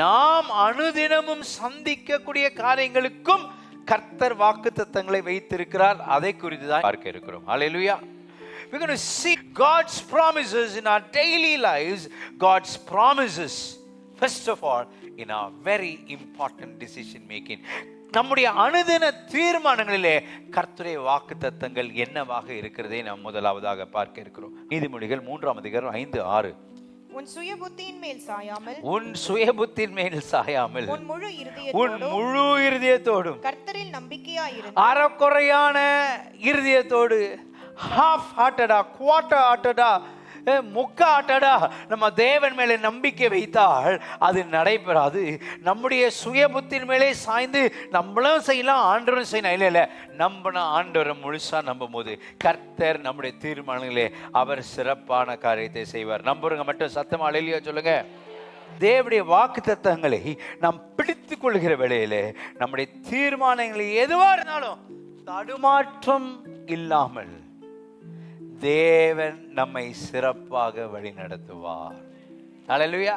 நாம் அனுதினமும் சந்திக்கக்கூடிய காரியங்களுக்கும் கர்த்தர் வாக்குத்தத்தங்களை வைத்திருக்கிறார். அதை குறித்து தான் பார்க்க இருக்கிறோம். ஹல்லேலூயா. We're going to see God's promises in our daily lives. God's promises, first of all, in our very important decision making. நம்முடைய அனுதின தீர்மானங்களிலே கர்த்தருடைய வாக்குத்தத்தங்கள் என்னவாக இருக்கிறதை நாம் முதலாவதாக பார்க்க இருக்கிறோம். நீதிமொழிகள் 3ஆம் அதிகாரம் 5-6. உன் சுய புத்தியின் மேல் சாயாமல், உன் சுய புத்தியின் மேல் சாயாமல், உன் முழு இருதயத்தோடும் கர்த்தரில் நம்பிக்கையாயிருந்து, அறக்குறையான இருதயத்தோடு, half hearted, quarter hearted, முக்கா ஆட்டடா நம்ம தேவன் மேலே நம்பிக்கை வைத்தால் அது நடைபெறாது. நம்முடைய சுய புத்தின் மேலே சாய்ந்து நம்மளும் செய்யலாம், ஆண்டவரும் செய்யலாம். இல்லை, நம்பின ஆண்டவரை முழுசா நம்பும் போது கர்த்தர் நம்முடைய தீர்மானங்களே அவர் சிறப்பான காரியத்தை செய்வார். நம்புறவங்க மட்டும் சத்தமா அல்லேலூயா சொல்லுங்க. தேவனுடைய வாக்குத்தத்தங்களை நாம் பிடித்து கொள்கிற வேளையிலே நம்முடைய தீர்மானங்கள் எதுவா இருந்தாலும் தடுமாற்றம் இல்லாமல் தேவன் நம்மை சிறப்பாக வழி நடத்துவார். அல்லேலூயா.